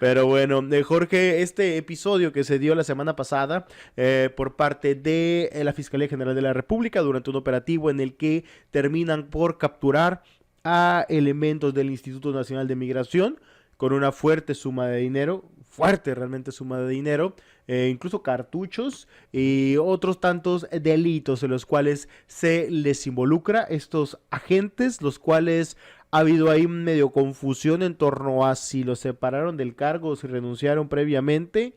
Pero bueno, Jorge, este episodio que se dio la semana pasada por parte de la Fiscalía General de la República durante un operativo en el que terminan por capturar a elementos del Instituto Nacional de Migración con una fuerte suma de dinero, fuerte realmente suma de dinero, incluso cartuchos y otros tantos delitos en los cuales se les involucra estos agentes, los cuales ha habido ahí medio confusión en torno a si los separaron del cargo o si renunciaron previamente,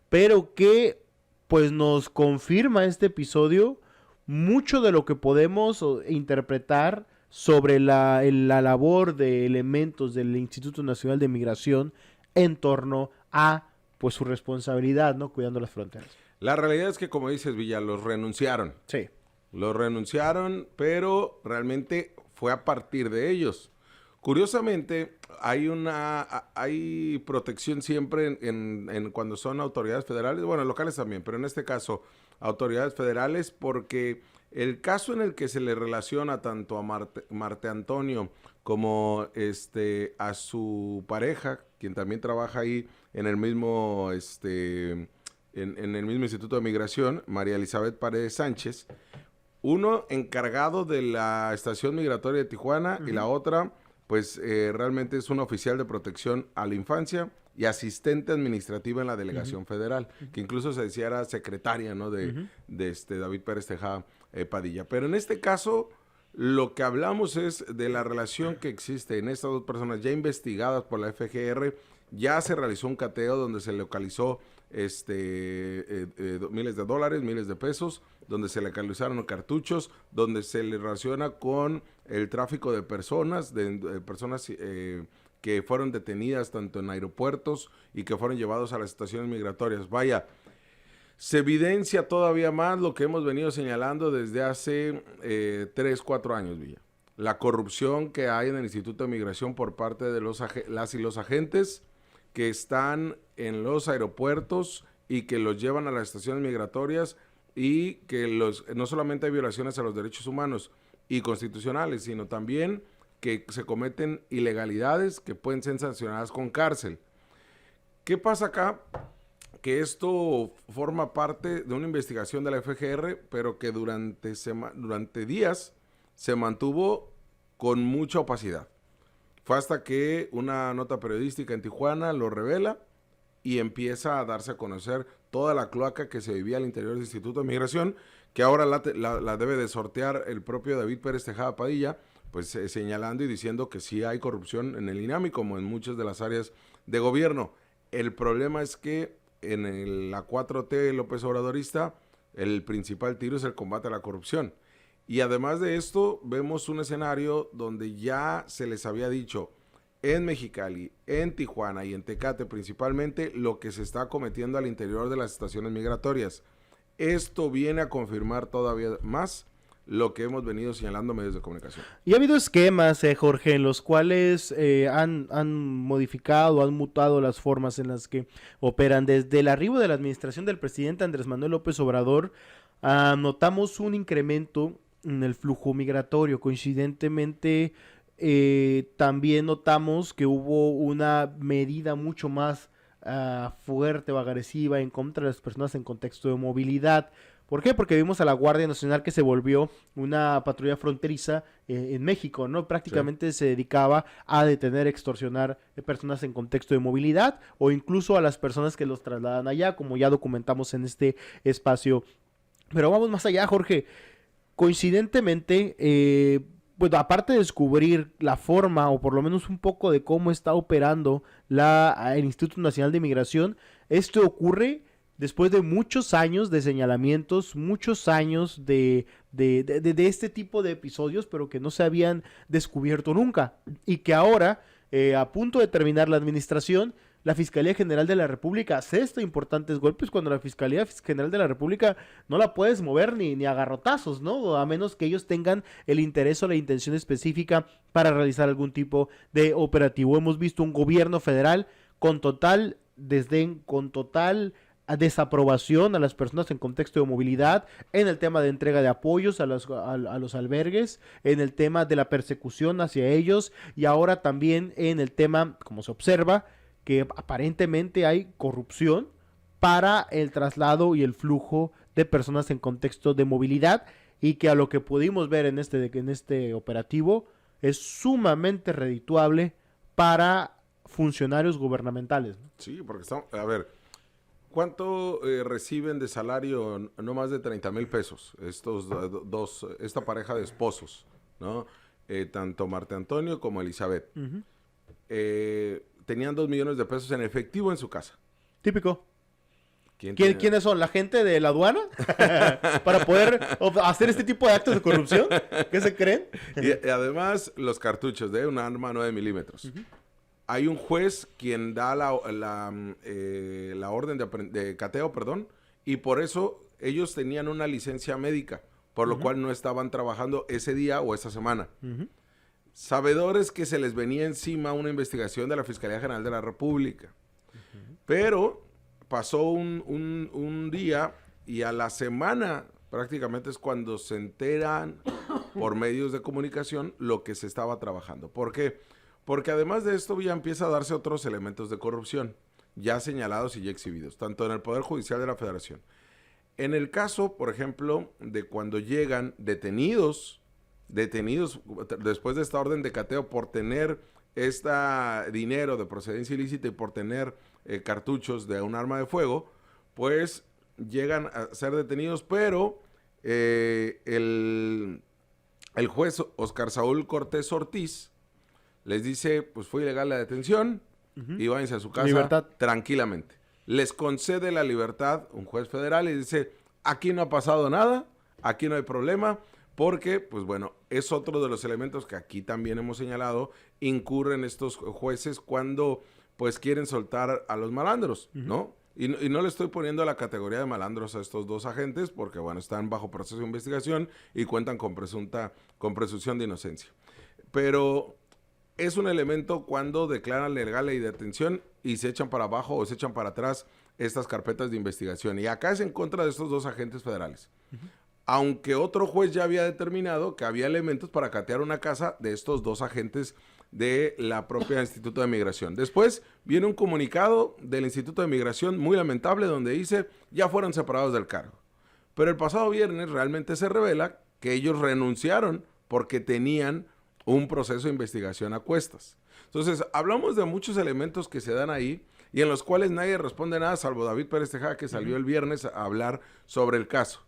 pero que pues nos confirma este episodio mucho de lo que podemos interpretar sobre la labor de elementos del Instituto Nacional de Migración en torno a pues su responsabilidad, ¿no? Cuidando las fronteras. La realidad es que, como dices, Villa, los renunciaron. Sí. Los renunciaron, pero realmente fue a partir de ellos. Curiosamente, hay protección siempre en cuando son autoridades federales, bueno, locales también, pero en este caso, autoridades federales, porque el caso en el que se le relaciona tanto a Marte Antonio como a su pareja, quien también trabaja ahí en el mismo, en el mismo Instituto de Migración, María Elizabeth Paredes Sánchez, uno encargado de la estación migratoria de Tijuana y la otra, pues realmente es una oficial de protección a la infancia y asistente administrativa en la delegación federal, que incluso se decía era secretaria, ¿no? de David Pérez Tejada Padilla. Pero en este caso, lo que hablamos es de la relación que existe en estas dos personas ya investigadas por la FGR. Ya se realizó un cateo donde se localizó miles de dólares, miles de pesos, donde se localizaron cartuchos, donde se le relaciona con el tráfico de personas, que fueron detenidas tanto en aeropuertos y que fueron llevados a las estaciones migratorias. Vaya, se evidencia todavía más lo que hemos venido señalando desde hace 3, 4 años, Villa. La corrupción que hay en el Instituto de Migración por parte de las y los agentes que están en los aeropuertos y que los llevan a las estaciones migratorias y que no solamente hay violaciones a los derechos humanos y constitucionales, sino también que se cometen ilegalidades que pueden ser sancionadas con cárcel. ¿Qué pasa acá? Que esto forma parte de una investigación de la FGR, pero que durante días se mantuvo con mucha opacidad. Fue hasta que una nota periodística en Tijuana lo revela y empieza a darse a conocer toda la cloaca que se vivía al interior del Instituto de Migración, que ahora la debe de sortear el propio David Pérez Tejada Padilla, pues señalando y diciendo que sí hay corrupción en el INAMI, como en muchas de las áreas de gobierno. El problema es que en la 4T López Obradorista, el principal tiro es el combate a la corrupción. Y además de esto, vemos un escenario donde ya se les había dicho en Mexicali, en Tijuana y en Tecate principalmente, lo que se está cometiendo al interior de las estaciones migratorias. Esto viene a confirmar todavía más lo que hemos venido señalando medios de comunicación. Y ha habido esquemas, Jorge, en los cuales han modificado, han mutado las formas en las que operan. Desde el arribo de la administración del presidente Andrés Manuel López Obrador, notamos un incremento en el flujo migratorio. Coincidentemente, también notamos que hubo una medida mucho más fuerte o agresiva en contra de las personas en contexto de movilidad. ¿Por qué? Porque vimos a la Guardia Nacional que se volvió una patrulla fronteriza en México, ¿no? Prácticamente se dedicaba a detener, extorsionar personas en contexto de movilidad o incluso a las personas que los trasladan allá, como ya documentamos en este espacio. Pero vamos más allá, Jorge. Coincidentemente, pues aparte de descubrir la forma o por lo menos un poco de cómo está operando el Instituto Nacional de Migración, esto ocurre después de muchos años de señalamientos, muchos años de este tipo de episodios, pero que no se habían descubierto nunca. Y que ahora, a punto de terminar la administración, la Fiscalía General de la República asesta importantes golpes cuando la Fiscalía General de la República no la puedes mover ni a garrotazos, ¿no? A menos que ellos tengan el interés o la intención específica para realizar algún tipo de operativo. Hemos visto un gobierno federal con total desdén, con total desaprobación a las personas en contexto de movilidad, en el tema de entrega de apoyos a los albergues, en el tema de la persecución hacia ellos y ahora también en el tema, como se observa, que aparentemente hay corrupción para el traslado y el flujo de personas en contexto de movilidad, y que a lo que pudimos ver en este operativo es sumamente redituable para funcionarios gubernamentales, ¿no? Sí, porque estamos, a ver, ¿cuánto reciben de salario? No más de 30,000 pesos esta pareja de esposos, ¿no? Tanto Marta Antonio como Elizabeth. Uh-huh. Tenían 2 millones de pesos en efectivo en su casa. Típico. ¿Quiénes ¿Quiénes son? ¿La gente de la aduana? Para poder hacer este tipo de actos de corrupción. ¿Qué se creen? Y además, los cartuchos de un arma 9 milímetros. Uh-huh. Hay un juez quien da la orden de cateo, perdón, y por eso ellos tenían una licencia médica, por lo cual no estaban trabajando ese día o esa semana. Uh-huh. Sabedores que se les venía encima una investigación de la Fiscalía General de la República. Uh-huh. Pero pasó un día y a la semana prácticamente es cuando se enteran por medios de comunicación lo que se estaba trabajando. ¿Por qué? Porque además de esto ya empieza a darse otros elementos de corrupción, ya señalados y ya exhibidos, tanto en el Poder Judicial de la Federación. En el caso, por ejemplo, de cuando llegan detenidos después de esta orden de cateo por tener dinero de procedencia ilícita y por tener cartuchos de un arma de fuego, pues llegan a ser detenidos, pero el juez Oscar Saúl Cortés Ortiz les dice, pues fue ilegal la detención, uh-huh, y váyanse a su casa libertad tranquilamente. Les concede la libertad un juez federal y dice, aquí no ha pasado nada, aquí no hay problema, porque, pues bueno, es otro de los elementos que aquí también hemos señalado, incurren estos jueces cuando, pues, quieren soltar a los malandros, uh-huh, ¿no? Y no le estoy poniendo la categoría de malandros a estos dos agentes, porque, bueno, están bajo proceso de investigación y cuentan con presunción de inocencia. Pero es un elemento cuando declaran legal la detención y se echan para abajo o se echan para atrás estas carpetas de investigación. Y acá es en contra de estos dos agentes federales. Uh-huh. Aunque otro juez ya había determinado que había elementos para catear una casa de estos dos agentes de la propia Instituto de Migración. Después viene un comunicado del Instituto de Migración muy lamentable donde dice, ya fueron separados del cargo. Pero el pasado viernes realmente se revela que ellos renunciaron porque tenían un proceso de investigación a cuestas. Entonces, hablamos de muchos elementos que se dan ahí y en los cuales nadie responde nada, salvo David Pérez Tejada, que salió el viernes a hablar sobre el caso.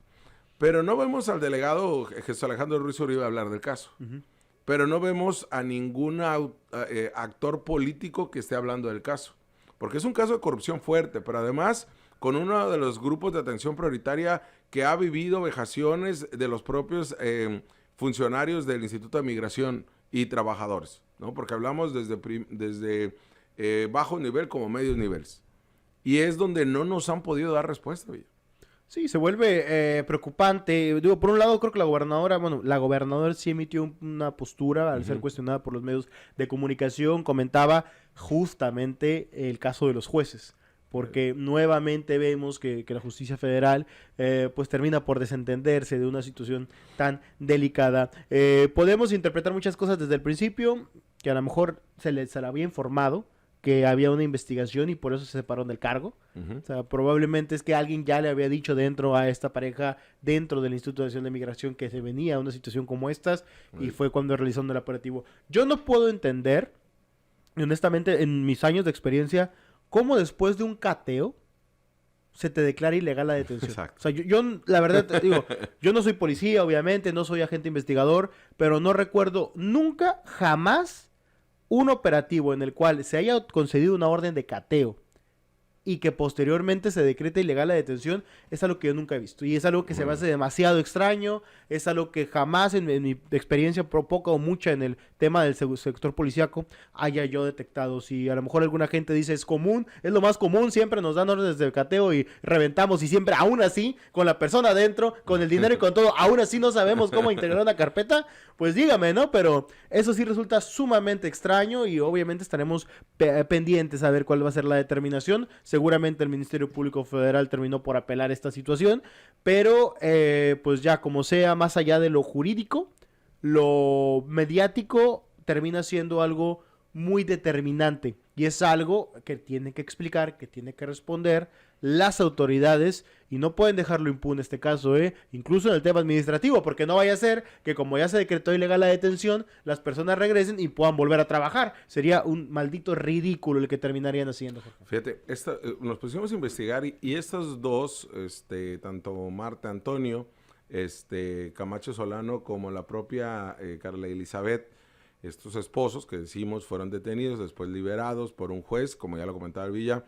Pero no vemos al delegado Jesús Alejandro Ruiz Uribe hablar del caso. Uh-huh. Pero no vemos a ningún actor político que esté hablando del caso. Porque es un caso de corrupción fuerte, pero además con uno de los grupos de atención prioritaria que ha vivido vejaciones de los propios funcionarios del Instituto de Migración y trabajadores, ¿no? Porque hablamos desde bajo nivel como medios niveles. Y es donde no nos han podido dar respuesta, oye. Sí, se vuelve preocupante. Digo, por un lado creo que la gobernadora sí emitió una postura al ser cuestionada por los medios de comunicación, comentaba justamente el caso de los jueces, porque nuevamente vemos que la justicia federal pues termina por desentenderse de una situación tan delicada. Podemos interpretar muchas cosas desde el principio, que a lo mejor se le había informado que había una investigación y por eso se separaron del cargo. Uh-huh. O sea, probablemente es que alguien ya le había dicho a esta pareja dentro del Instituto de Acción de Migración que se venía una situación como estas, uh-huh, y fue cuando realizaron el operativo. Yo no puedo entender, honestamente, en mis años de experiencia, cómo después de un cateo se te declara ilegal la detención. Exacto. O sea, yo la verdad te digo, yo no soy policía, obviamente, no soy agente investigador, pero no recuerdo nunca, jamás, un operativo en el cual se haya concedido una orden de cateo y que posteriormente se decrete ilegal la detención, es algo que yo nunca he visto. Y es algo que se me hace demasiado extraño, es algo que jamás en mi experiencia poca o mucha en el tema del sector policíaco haya yo detectado. Si a lo mejor alguna gente dice es común, es lo más común, siempre nos dan órdenes de cateo y reventamos y siempre, aún así, con la persona adentro, con el dinero y con todo, aún así no sabemos cómo integrar una carpeta, pues dígame, ¿no? Pero eso sí resulta sumamente extraño y obviamente estaremos pendientes a ver cuál va a ser la determinación. Seguramente el Ministerio Público Federal terminó por apelar esta situación, pero pues ya como sea, más allá de lo jurídico, lo mediático termina siendo algo muy determinante Y es algo que tiene que explicar, que tiene que responder las autoridades y no pueden dejarlo impune este caso, incluso en el tema administrativo, porque no vaya a ser que como ya se decretó ilegal la detención, las personas regresen y puedan volver a trabajar. Sería un maldito ridículo el que terminarían haciendo, Jorge. Fíjate, nos pusimos a investigar y estos dos, tanto Marta Antonio, Camacho Solano, como la propia Carla Elizabeth, estos esposos que decimos fueron detenidos, después liberados por un juez, como ya lo comentaba el Villa,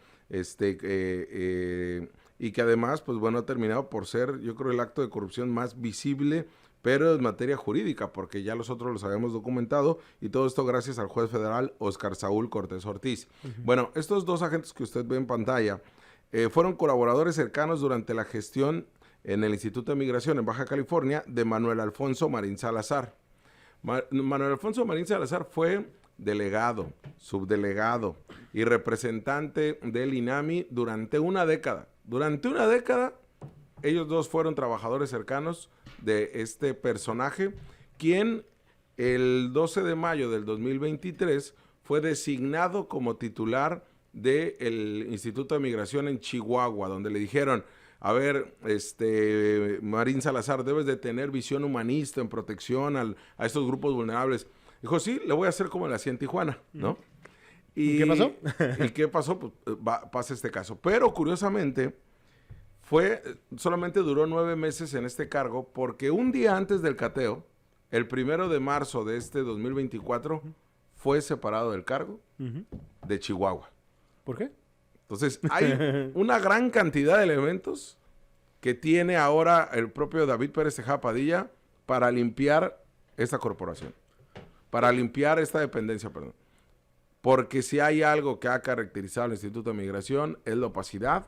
y que además, pues bueno, ha terminado por ser, yo creo, el acto de corrupción más visible, pero en materia jurídica, porque ya los otros los habíamos documentado, y todo esto gracias al juez federal Oscar Saúl Cortés Ortiz. Bueno, estos dos agentes que usted ve en pantalla fueron colaboradores cercanos durante la gestión en el Instituto de Migración en Baja California de Manuel Alfonso Marín Salazar. Manuel Alfonso Marín Salazar fue delegado, subdelegado y representante del INAMI durante una década. Durante una década, ellos dos fueron trabajadores cercanos de este personaje, quien el 12 de mayo del 2023 fue designado como titular del Instituto de Migración en Chihuahua, donde le dijeron: a ver, Marín Salazar, debes de tener visión humanista en protección a estos grupos vulnerables. Dijo, sí, le voy a hacer como le hacía en Tijuana, ¿no? ¿Y qué pasó? ¿Y qué pasó? Pues pasa este caso. Pero, curiosamente, solamente duró 9 meses en este cargo, porque un día antes del cateo, el 1 de marzo de este 2024, fue separado del cargo de Chihuahua. ¿Por qué? Entonces, hay una gran cantidad de elementos que tiene ahora el propio David Pérez Tejada Padilla para limpiar esta corporación, para limpiar esta dependencia, perdón. Porque si hay algo que ha caracterizado al Instituto de Migración es la opacidad,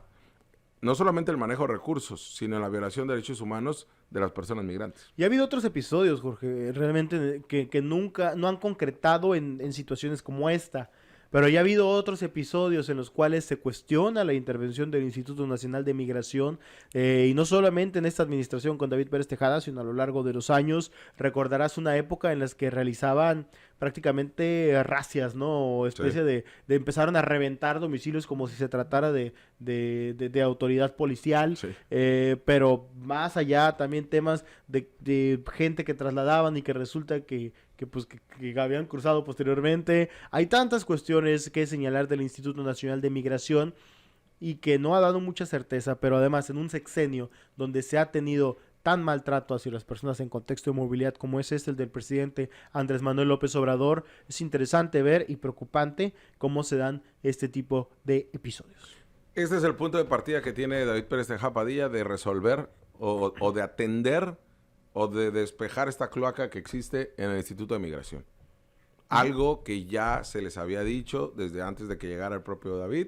no solamente el manejo de recursos, sino la violación de derechos humanos de las personas migrantes. Y ha habido otros episodios, Jorge, realmente que nunca, no han concretado en situaciones como esta. Pero ya ha habido otros episodios en los cuales se cuestiona la intervención del Instituto Nacional de Migración, y no solamente en esta administración con David Pérez Tejada, sino a lo largo de los años. Recordarás una época en las que realizaban prácticamente racias, ¿no? O especie de empezaron a reventar domicilios como si se tratara de autoridad policial, pero más allá también temas de gente que trasladaban y que resulta que habían cruzado posteriormente. Hay tantas cuestiones que señalar del Instituto Nacional de Migración y que no ha dado mucha certeza, pero además en un sexenio donde se ha tenido tan maltrato hacia las personas en contexto de movilidad como es el del presidente Andrés Manuel López Obrador, es interesante ver y preocupante cómo se dan este tipo de episodios. Este es el punto de partida que tiene David Pérez Tejada Padilla de resolver o de atender o de despejar esta cloaca que existe en el Instituto de Migración. Algo que ya se les había dicho desde antes de que llegara el propio David,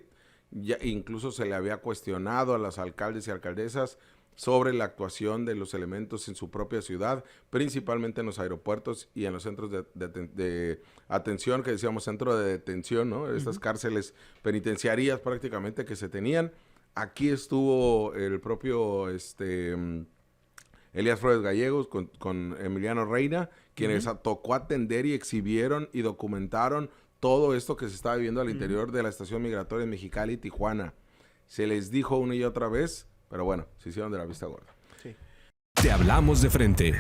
ya incluso se le había cuestionado a los alcaldes y alcaldesas sobre la actuación de los elementos en su propia ciudad, principalmente en los aeropuertos y en los centros de atención, que decíamos centro de detención, ¿no? Estas cárceles penitenciarias prácticamente que se tenían. Aquí estuvo el propio Elías Flores Gallegos con Emiliano Reina, quienes tocó atender y exhibieron y documentaron todo esto que se estaba viviendo al interior de la estación migratoria en Mexicali y Tijuana. Se les dijo una y otra vez, pero bueno, se hicieron de la vista gorda. Sí. Te hablamos de frente.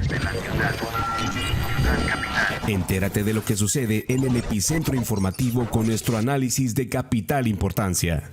Entérate de lo que sucede en el epicentro informativo con nuestro análisis de capital importancia.